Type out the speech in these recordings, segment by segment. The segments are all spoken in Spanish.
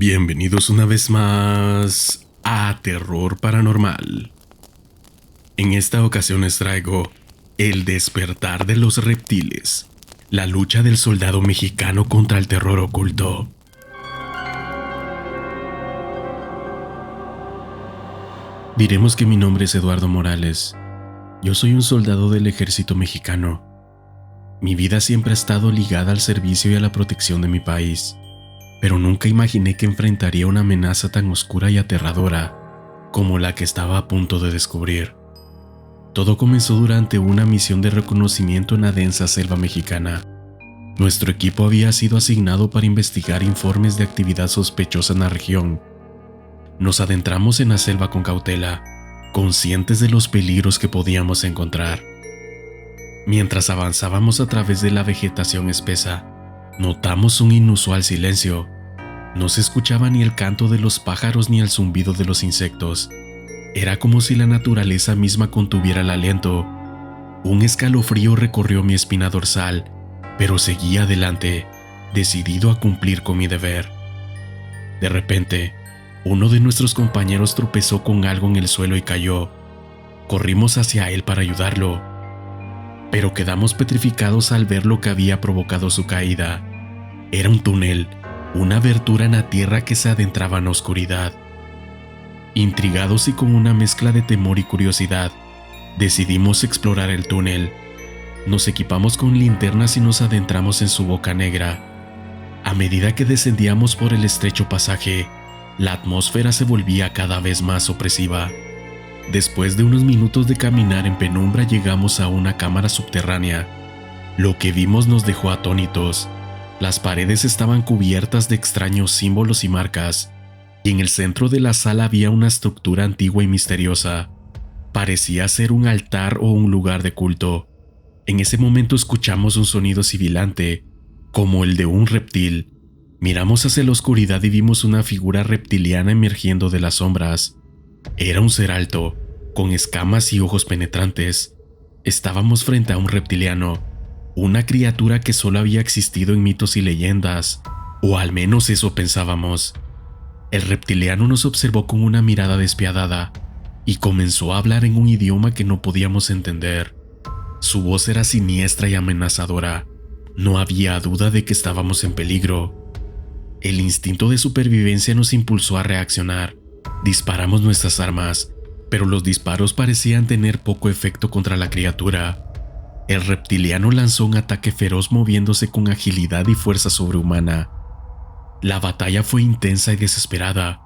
Bienvenidos una vez más a Terror Paranormal. En esta ocasión les traigo El despertar de los reptiles, la lucha del soldado mexicano contra el terror oculto. Diremos que mi nombre es Eduardo Morales. Yo soy un soldado del ejército mexicano. Mi vida siempre ha estado ligada al servicio y a la protección de mi país, pero nunca imaginé que enfrentaría una amenaza tan oscura y aterradora como la que estaba a punto de descubrir. Todo comenzó durante una misión de reconocimiento en la densa selva mexicana. Nuestro equipo había sido asignado para investigar informes de actividad sospechosa en la región. Nos adentramos en la selva con cautela, conscientes de los peligros que podíamos encontrar. Mientras avanzábamos a través de la vegetación espesa, notamos un inusual silencio. No se escuchaba ni el canto de los pájaros ni el zumbido de los insectos. Era como si la naturaleza misma contuviera el aliento. Un escalofrío recorrió mi espina dorsal, pero seguí adelante, decidido a cumplir con mi deber. De repente, uno de nuestros compañeros tropezó con algo en el suelo y cayó. Corrimos hacia él para ayudarlo, pero quedamos petrificados al ver lo que había provocado su caída. Era un túnel, una abertura en la tierra que se adentraba en la oscuridad. Intrigados y con una mezcla de temor y curiosidad, decidimos explorar el túnel. Nos equipamos con linternas y nos adentramos en su boca negra. A medida que descendíamos por el estrecho pasaje, la atmósfera se volvía cada vez más opresiva. Después de unos minutos de caminar en penumbra, llegamos a una cámara subterránea. Lo que vimos nos dejó atónitos. Las paredes estaban cubiertas de extraños símbolos y marcas, y en el centro de la sala había una estructura antigua y misteriosa. Parecía ser un altar o un lugar de culto. En ese momento escuchamos un sonido sibilante, como el de un reptil. Miramos hacia la oscuridad y vimos una figura reptiliana emergiendo de las sombras. Era un ser alto, con escamas y ojos penetrantes. Estábamos frente a un reptiliano, una criatura que solo había existido en mitos y leyendas, o al menos eso pensábamos. El reptiliano nos observó con una mirada despiadada y comenzó a hablar en un idioma que no podíamos entender. Su voz era siniestra y amenazadora. No había duda de que estábamos en peligro. El instinto de supervivencia nos impulsó a reaccionar. Disparamos nuestras armas, pero los disparos parecían tener poco efecto contra la criatura. El reptiliano lanzó un ataque feroz moviéndose con agilidad y fuerza sobrehumana. La batalla fue intensa y desesperada.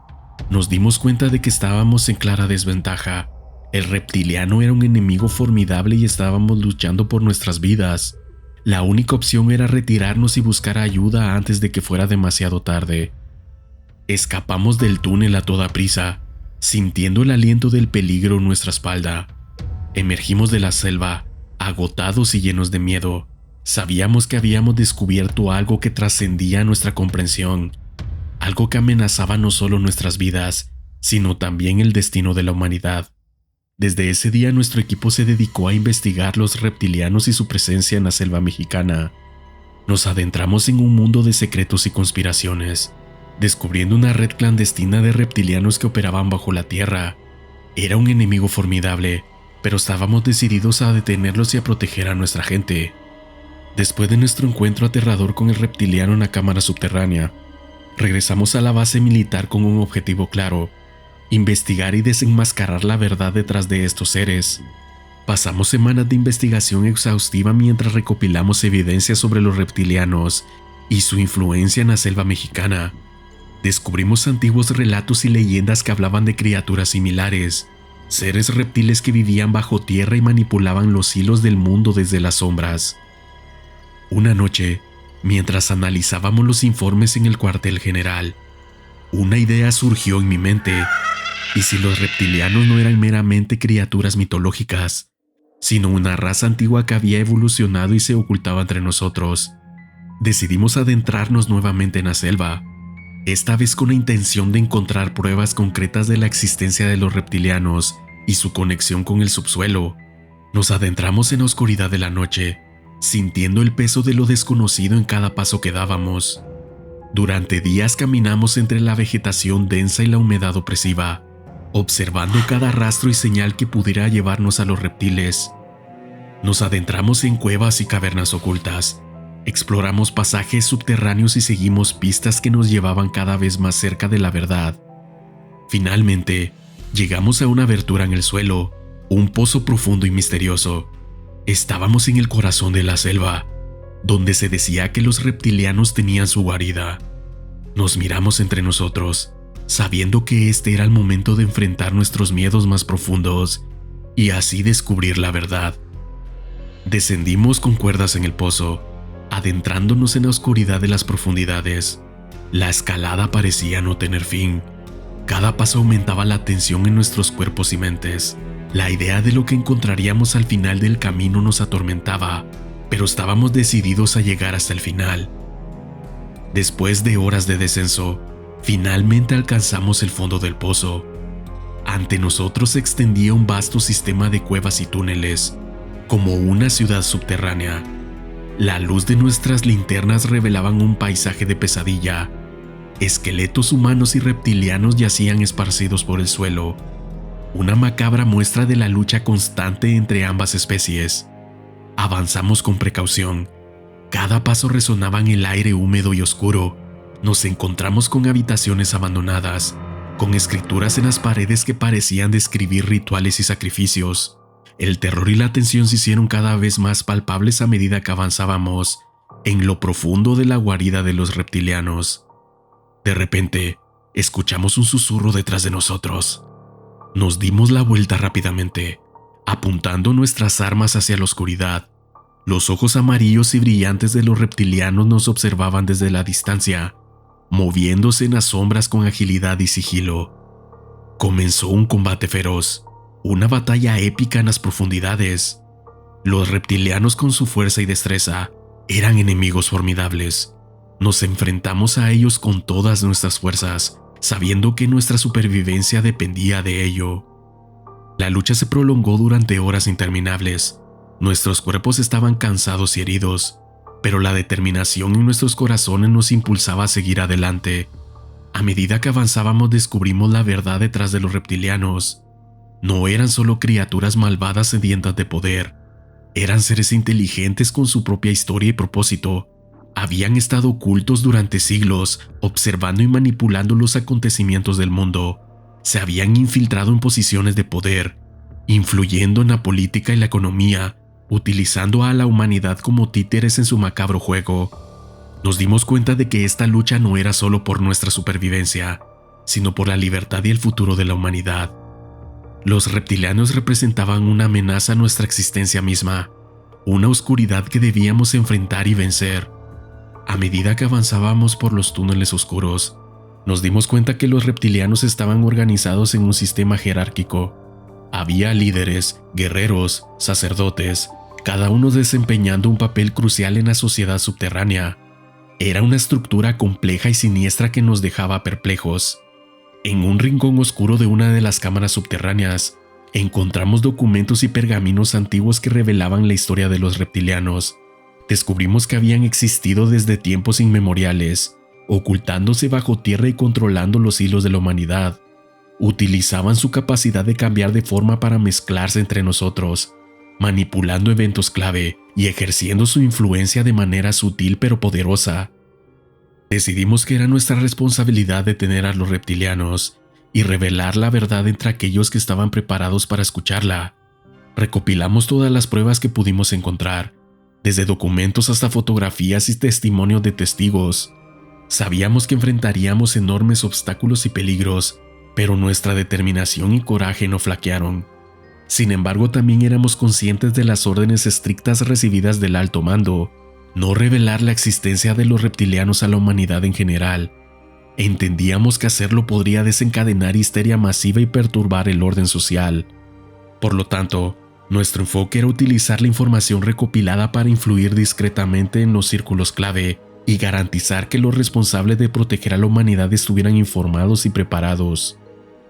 Nos dimos cuenta de que estábamos en clara desventaja. El reptiliano era un enemigo formidable y estábamos luchando por nuestras vidas. La única opción era retirarnos y buscar ayuda antes de que fuera demasiado tarde. Escapamos del túnel a toda prisa, sintiendo el aliento del peligro en nuestra espalda. Emergimos de la selva, agotados y llenos de miedo. Sabíamos que habíamos descubierto algo que trascendía nuestra comprensión, algo que amenazaba no solo nuestras vidas, sino también el destino de la humanidad. Desde ese día nuestro equipo se dedicó a investigar los reptilianos y su presencia en la selva mexicana. Nos adentramos en un mundo de secretos y conspiraciones, descubriendo una red clandestina de reptilianos que operaban bajo la tierra. Era un enemigo formidable, pero estábamos decididos a detenerlos y a proteger a nuestra gente. Después de nuestro encuentro aterrador con el reptiliano en la cámara subterránea, regresamos a la base militar con un objetivo claro: investigar y desenmascarar la verdad detrás de estos seres. Pasamos semanas de investigación exhaustiva mientras recopilamos evidencia sobre los reptilianos y su influencia en la selva mexicana. Descubrimos antiguos relatos y leyendas que hablaban de criaturas similares, seres reptiles que vivían bajo tierra y manipulaban los hilos del mundo desde las sombras. Una noche, mientras analizábamos los informes en el cuartel general, una idea surgió en mi mente. ¿Y si los reptilianos no eran meramente criaturas mitológicas, sino una raza antigua que había evolucionado y se ocultaba entre nosotros? Decidimos adentrarnos nuevamente en la selva, esta vez con la intención de encontrar pruebas concretas de la existencia de los reptilianos y su conexión con el subsuelo. Nos adentramos en la oscuridad de la noche, sintiendo el peso de lo desconocido en cada paso que dábamos. Durante días caminamos entre la vegetación densa y la humedad opresiva, observando cada rastro y señal que pudiera llevarnos a los reptiles. Nos adentramos en cuevas y cavernas ocultas, exploramos pasajes subterráneos y seguimos pistas que nos llevaban cada vez más cerca de la verdad. Finalmente, llegamos a una abertura en el suelo, un pozo profundo y misterioso. Estábamos en el corazón de la selva, donde se decía que los reptilianos tenían su guarida. Nos miramos entre nosotros, sabiendo que este era el momento de enfrentar nuestros miedos más profundos y así descubrir la verdad. Descendimos con cuerdas en el pozo, adentrándonos en la oscuridad de las profundidades. La escalada parecía no tener fin. Cada paso aumentaba la tensión en nuestros cuerpos y mentes. La idea de lo que encontraríamos al final del camino nos atormentaba, pero estábamos decididos a llegar hasta el final. Después de horas de descenso, finalmente alcanzamos el fondo del pozo. Ante nosotros se extendía un vasto sistema de cuevas y túneles, como una ciudad subterránea. La luz de nuestras linternas revelaban un paisaje de pesadilla. Esqueletos humanos y reptilianos yacían esparcidos por el suelo, una macabra muestra de la lucha constante entre ambas especies. Avanzamos con precaución. Cada paso resonaba en el aire húmedo y oscuro. Nos encontramos con habitaciones abandonadas, con escrituras en las paredes que parecían describir rituales y sacrificios. El terror y la tensión se hicieron cada vez más palpables a medida que avanzábamos en lo profundo de la guarida de los reptilianos. De repente, escuchamos un susurro detrás de nosotros. Nos dimos la vuelta rápidamente, apuntando nuestras armas hacia la oscuridad. Los ojos amarillos y brillantes de los reptilianos nos observaban desde la distancia, moviéndose en las sombras con agilidad y sigilo. Comenzó un combate feroz, una batalla épica en las profundidades. Los reptilianos, con su fuerza y destreza, eran enemigos formidables. Nos enfrentamos a ellos con todas nuestras fuerzas, sabiendo que nuestra supervivencia dependía de ello. La lucha se prolongó durante horas interminables. Nuestros cuerpos estaban cansados y heridos, pero la determinación en nuestros corazones nos impulsaba a seguir adelante. A medida que avanzábamos descubrimos la verdad detrás de los reptilianos. No eran solo criaturas malvadas sedientas de poder, eran seres inteligentes con su propia historia y propósito. Habían estado ocultos durante siglos, observando y manipulando los acontecimientos del mundo. Se habían infiltrado en posiciones de poder, influyendo en la política y la economía, utilizando a la humanidad como títeres en su macabro juego. Nos dimos cuenta de que esta lucha no era solo por nuestra supervivencia, sino por la libertad y el futuro de la humanidad. Los reptilianos representaban una amenaza a nuestra existencia misma, una oscuridad que debíamos enfrentar y vencer. A medida que avanzábamos por los túneles oscuros, nos dimos cuenta que los reptilianos estaban organizados en un sistema jerárquico. Había líderes, guerreros, sacerdotes, cada uno desempeñando un papel crucial en la sociedad subterránea. Era una estructura compleja y siniestra que nos dejaba perplejos. En un rincón oscuro de una de las cámaras subterráneas, encontramos documentos y pergaminos antiguos que revelaban la historia de los reptilianos. Descubrimos que habían existido desde tiempos inmemoriales, ocultándose bajo tierra y controlando los hilos de la humanidad. Utilizaban su capacidad de cambiar de forma para mezclarse entre nosotros, manipulando eventos clave y ejerciendo su influencia de manera sutil pero poderosa. Decidimos que era nuestra responsabilidad detener a los reptilianos y revelar la verdad entre aquellos que estaban preparados para escucharla. Recopilamos todas las pruebas que pudimos encontrar, desde documentos hasta fotografías y testimonios de testigos. Sabíamos que enfrentaríamos enormes obstáculos y peligros, pero nuestra determinación y coraje no flaquearon. Sin embargo, también éramos conscientes de las órdenes estrictas recibidas del alto mando: no revelar la existencia de los reptilianos a la humanidad en general. Entendíamos que hacerlo podría desencadenar histeria masiva y perturbar el orden social. Por lo tanto, nuestro enfoque era utilizar la información recopilada para influir discretamente en los círculos clave y garantizar que los responsables de proteger a la humanidad estuvieran informados y preparados.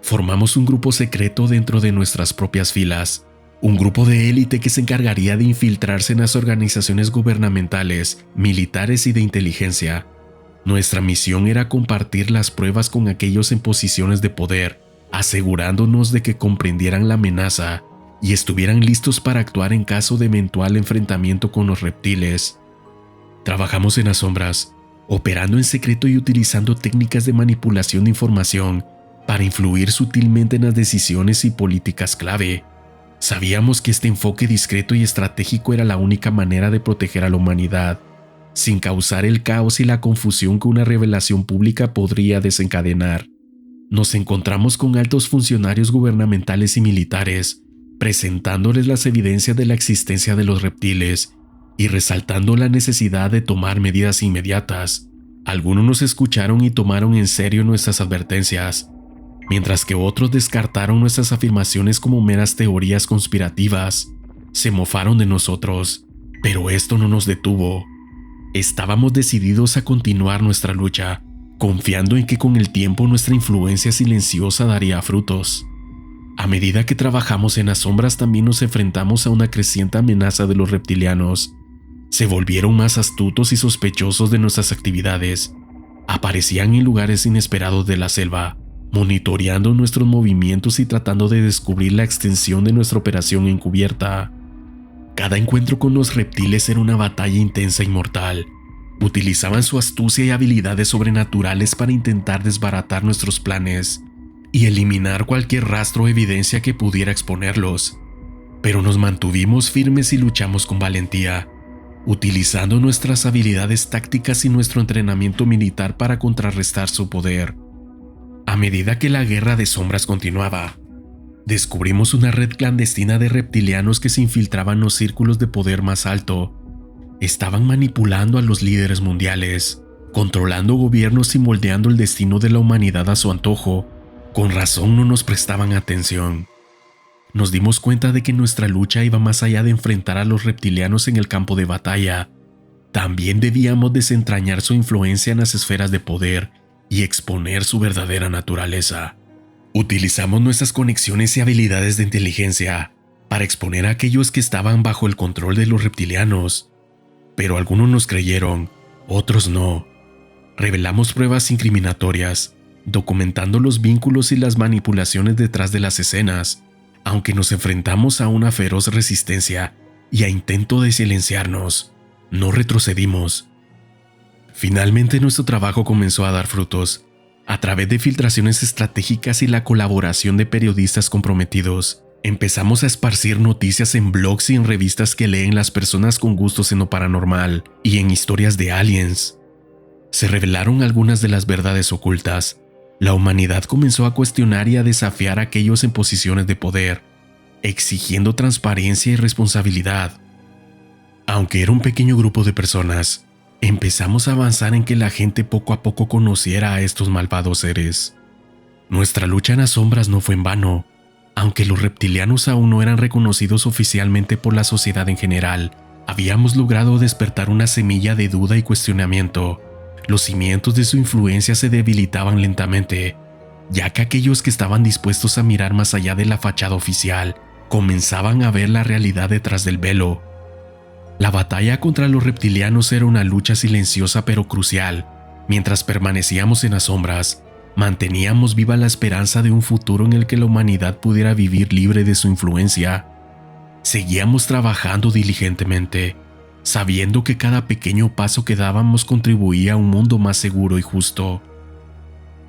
Formamos un grupo secreto dentro de nuestras propias filas, un grupo de élite que se encargaría de infiltrarse en las organizaciones gubernamentales, militares y de inteligencia. Nuestra misión era compartir las pruebas con aquellos en posiciones de poder, asegurándonos de que comprendieran la amenaza y estuvieran listos para actuar en caso de eventual enfrentamiento con los reptiles. Trabajamos en las sombras, operando en secreto y utilizando técnicas de manipulación de información para influir sutilmente en las decisiones y políticas clave. Sabíamos que este enfoque discreto y estratégico era la única manera de proteger a la humanidad, sin causar el caos y la confusión que una revelación pública podría desencadenar. Nos encontramos con altos funcionarios gubernamentales y militares, presentándoles las evidencias de la existencia de los reptiles y resaltando la necesidad de tomar medidas inmediatas. Algunos nos escucharon y tomaron en serio nuestras advertencias, mientras que otros descartaron nuestras afirmaciones como meras teorías conspirativas. Se mofaron de nosotros, pero esto no nos detuvo. Estábamos decididos a continuar nuestra lucha, confiando en que con el tiempo nuestra influencia silenciosa daría frutos. A medida que trabajamos en las sombras, también nos enfrentamos a una creciente amenaza de los reptilianos. Se volvieron más astutos y sospechosos de nuestras actividades. Aparecían en lugares inesperados de la selva, monitoreando nuestros movimientos y tratando de descubrir la extensión de nuestra operación encubierta. Cada encuentro con los reptiles era una batalla intensa y mortal. Utilizaban su astucia y habilidades sobrenaturales para intentar desbaratar nuestros planes y eliminar cualquier rastro o evidencia que pudiera exponerlos. Pero nos mantuvimos firmes y luchamos con valentía, utilizando nuestras habilidades tácticas y nuestro entrenamiento militar para contrarrestar su poder. A medida que la guerra de sombras continuaba, descubrimos una red clandestina de reptilianos que se infiltraban en los círculos de poder más alto. Estaban manipulando a los líderes mundiales, controlando gobiernos y moldeando el destino de la humanidad a su antojo. Con razón no nos prestaban atención. Nos dimos cuenta de que nuestra lucha iba más allá de enfrentar a los reptilianos en el campo de batalla. También debíamos desentrañar su influencia en las esferas de poder y exponer su verdadera naturaleza. Utilizamos nuestras conexiones y habilidades de inteligencia para exponer a aquellos que estaban bajo el control de los reptilianos. Pero algunos nos creyeron, otros no. Revelamos pruebas incriminatorias, documentando los vínculos y las manipulaciones detrás de las escenas, aunque nos enfrentamos a una feroz resistencia y a intento de silenciarnos, no retrocedimos. Finalmente nuestro trabajo comenzó a dar frutos, a través de filtraciones estratégicas y la colaboración de periodistas comprometidos. Empezamos a esparcir noticias en blogs y en revistas que leen las personas con gustos en lo paranormal y en historias de aliens. Se revelaron algunas de las verdades ocultas. La humanidad comenzó a cuestionar y a desafiar a aquellos en posiciones de poder, exigiendo transparencia y responsabilidad. Aunque era un pequeño grupo de personas, empezamos a avanzar en que la gente poco a poco conociera a estos malvados seres. Nuestra lucha en las sombras no fue en vano. Aunque los reptilianos aún no eran reconocidos oficialmente por la sociedad en general, habíamos logrado despertar una semilla de duda y cuestionamiento. Los cimientos de su influencia se debilitaban lentamente, ya que aquellos que estaban dispuestos a mirar más allá de la fachada oficial comenzaban a ver la realidad detrás del velo. La batalla contra los reptilianos era una lucha silenciosa pero crucial. Mientras permanecíamos en las sombras, manteníamos viva la esperanza de un futuro en el que la humanidad pudiera vivir libre de su influencia. Seguíamos trabajando diligentemente, sabiendo que cada pequeño paso que dábamos contribuía a un mundo más seguro y justo.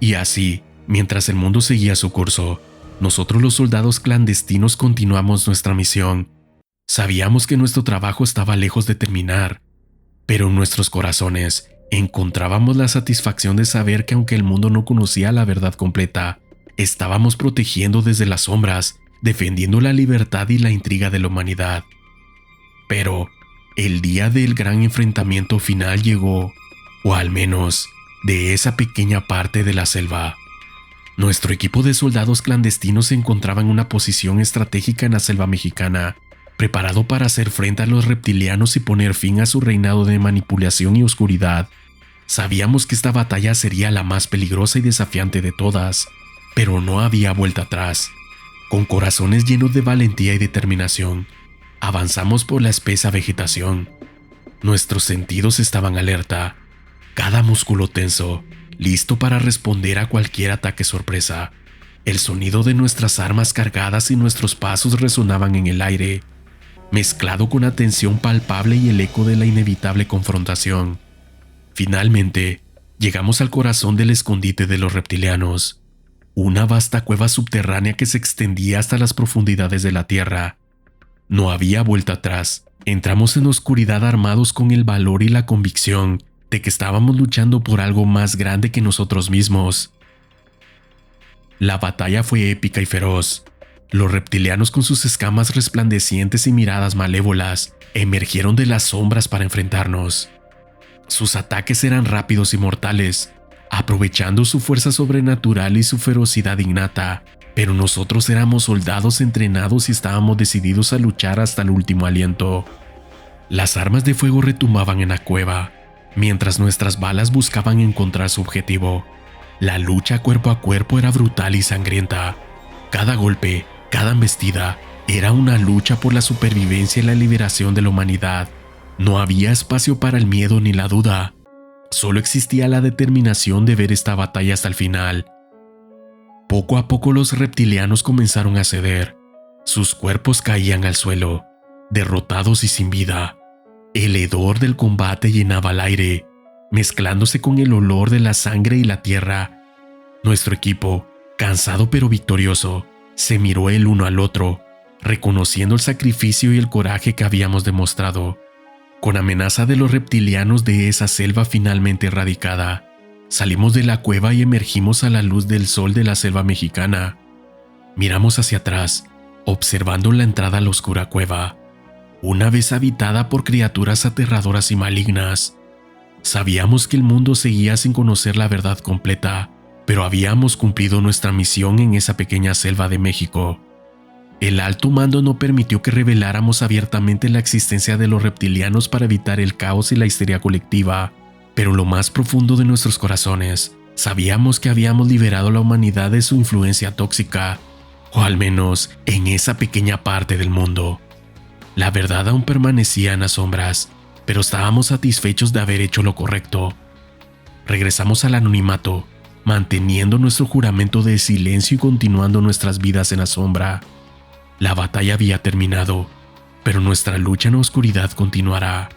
Y así, mientras el mundo seguía su curso, nosotros los soldados clandestinos continuamos nuestra misión. Sabíamos que nuestro trabajo estaba lejos de terminar, pero en nuestros corazones encontrábamos la satisfacción de saber que aunque el mundo no conocía la verdad completa, estábamos protegiendo desde las sombras, defendiendo la libertad y la intriga de la humanidad. Pero el día del gran enfrentamiento final llegó, o al menos de esa pequeña parte de la selva. Nuestro equipo de soldados clandestinos se encontraba en una posición estratégica en la selva mexicana, preparado para hacer frente a los reptilianos y poner fin a su reinado de manipulación y oscuridad. Sabíamos que esta batalla sería la más peligrosa y desafiante de todas, pero no había vuelta atrás. Con corazones llenos de valentía y determinación, avanzamos por la espesa vegetación. Nuestros sentidos estaban alerta, cada músculo tenso, listo para responder a cualquier ataque sorpresa. El sonido de nuestras armas cargadas y nuestros pasos resonaban en el aire, mezclado con la tensión palpable y el eco de la inevitable confrontación. Finalmente, llegamos al corazón del escondite de los reptilianos, una vasta cueva subterránea que se extendía hasta las profundidades de la tierra. No había vuelta atrás. Entramos en oscuridad armados con el valor y la convicción de que estábamos luchando por algo más grande que nosotros mismos. La batalla fue épica y feroz. Los reptilianos, con sus escamas resplandecientes y miradas malévolas, emergieron de las sombras para enfrentarnos. Sus ataques eran rápidos y mortales, aprovechando su fuerza sobrenatural y su ferocidad innata, pero nosotros éramos soldados entrenados y estábamos decididos a luchar hasta el último aliento. Las armas de fuego retumbaban en la cueva, mientras nuestras balas buscaban encontrar su objetivo. La lucha cuerpo a cuerpo era brutal y sangrienta. Cada golpe, cada embestida, era una lucha por la supervivencia y la liberación de la humanidad. No había espacio para el miedo ni la duda. Solo existía la determinación de ver esta batalla hasta el final. Poco a poco los reptilianos comenzaron a ceder. Sus cuerpos caían al suelo, derrotados y sin vida. El hedor del combate llenaba el aire, mezclándose con el olor de la sangre y la tierra. Nuestro equipo, cansado pero victorioso, se miró el uno al otro, reconociendo el sacrificio y el coraje que habíamos demostrado. Con amenaza de los reptilianos de esa selva finalmente erradicada, salimos de la cueva y emergimos a la luz del sol de la selva mexicana. Miramos hacia atrás, observando la entrada a la oscura cueva, una vez habitada por criaturas aterradoras y malignas. Sabíamos que el mundo seguía sin conocer la verdad completa, pero habíamos cumplido nuestra misión en esa pequeña selva de México. El alto mando no permitió que reveláramos abiertamente la existencia de los reptilianos para evitar el caos y la histeria colectiva, pero en lo más profundo de nuestros corazones, sabíamos que habíamos liberado a la humanidad de su influencia tóxica, o al menos en esa pequeña parte del mundo. La verdad aún permanecía en las sombras, pero estábamos satisfechos de haber hecho lo correcto. Regresamos al anonimato, manteniendo nuestro juramento de silencio y continuando nuestras vidas en la sombra. La batalla había terminado, pero nuestra lucha en la oscuridad continuará.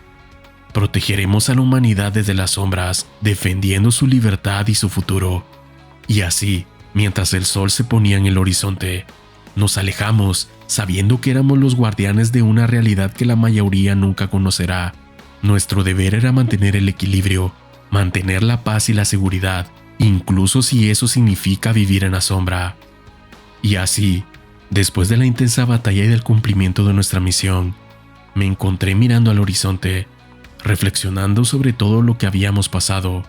Protegeremos a la humanidad desde las sombras, defendiendo su libertad y su futuro. Y así, mientras el sol se ponía en el horizonte, nos alejamos, sabiendo que éramos los guardianes de una realidad que la mayoría nunca conocerá. Nuestro deber era mantener el equilibrio, mantener la paz y la seguridad, incluso si eso significa vivir en la sombra. Y así, después de la intensa batalla y del cumplimiento de nuestra misión, me encontré mirando al horizonte, reflexionando sobre todo lo que habíamos pasado.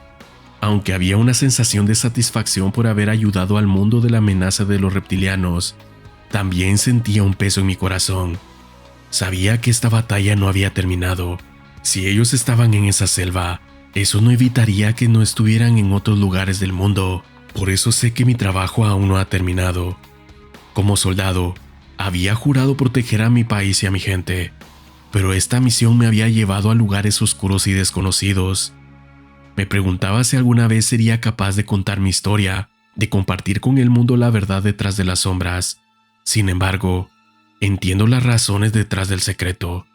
Aunque había una sensación de satisfacción por haber ayudado al mundo de la amenaza de los reptilianos, también sentía un peso en mi corazón. Sabía que esta batalla no había terminado. Si ellos estaban en esa selva, eso no evitaría que no estuvieran en otros lugares del mundo. Por eso sé que mi trabajo aún no ha terminado. Como soldado, había jurado proteger a mi país y a mi gente, pero esta misión me había llevado a lugares oscuros y desconocidos. Me preguntaba si alguna vez sería capaz de contar mi historia, de compartir con el mundo la verdad detrás de las sombras. Sin embargo, entiendo las razones detrás del secreto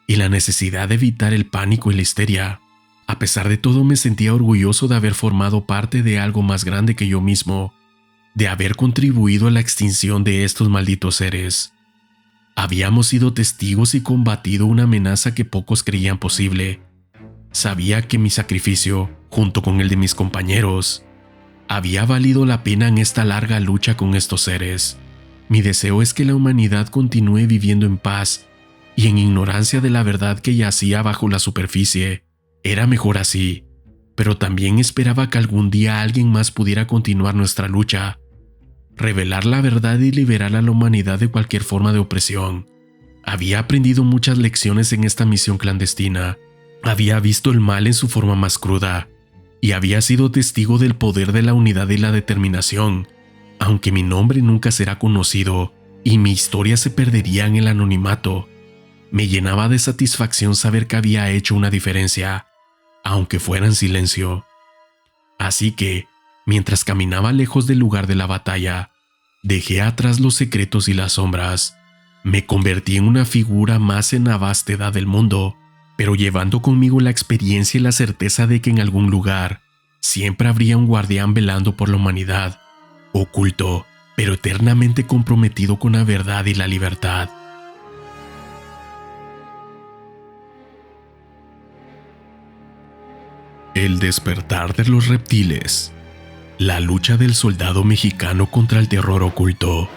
y la necesidad de evitar el pánico y la histeria. A pesar de todo, me sentía orgulloso de haber formado parte de algo más grande que yo mismo, de haber contribuido a la extinción de estos malditos seres. Habíamos sido testigos y combatido una amenaza que pocos creían posible. Sabía que mi sacrificio, junto con el de mis compañeros, había valido la pena en esta larga lucha con estos seres. Mi deseo es que la humanidad continúe viviendo en paz y en ignorancia de la verdad que yacía bajo la superficie. Era mejor así, pero también esperaba que algún día alguien más pudiera continuar nuestra lucha, revelar la verdad y liberar a la humanidad de cualquier forma de opresión. Había aprendido muchas lecciones en esta misión clandestina. Había visto el mal en su forma más cruda y había sido testigo del poder de la unidad y la determinación. Aunque mi nombre nunca será conocido y mi historia se perdería en el anonimato, me llenaba de satisfacción saber que había hecho una diferencia, aunque fuera en silencio. Así que, mientras caminaba lejos del lugar de la batalla, dejé atrás los secretos y las sombras. Me convertí en una figura más en la vastedad del mundo, pero llevando conmigo la experiencia y la certeza de que en algún lugar siempre habría un guardián velando por la humanidad, oculto, pero eternamente comprometido con la verdad y la libertad. El despertar de los reptiles. La lucha del soldado mexicano contra el terror oculto.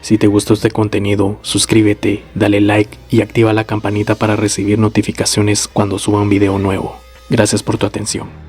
Si te gustó este contenido, suscríbete, dale like y activa la campanita para recibir notificaciones cuando suba un video nuevo. Gracias por tu atención.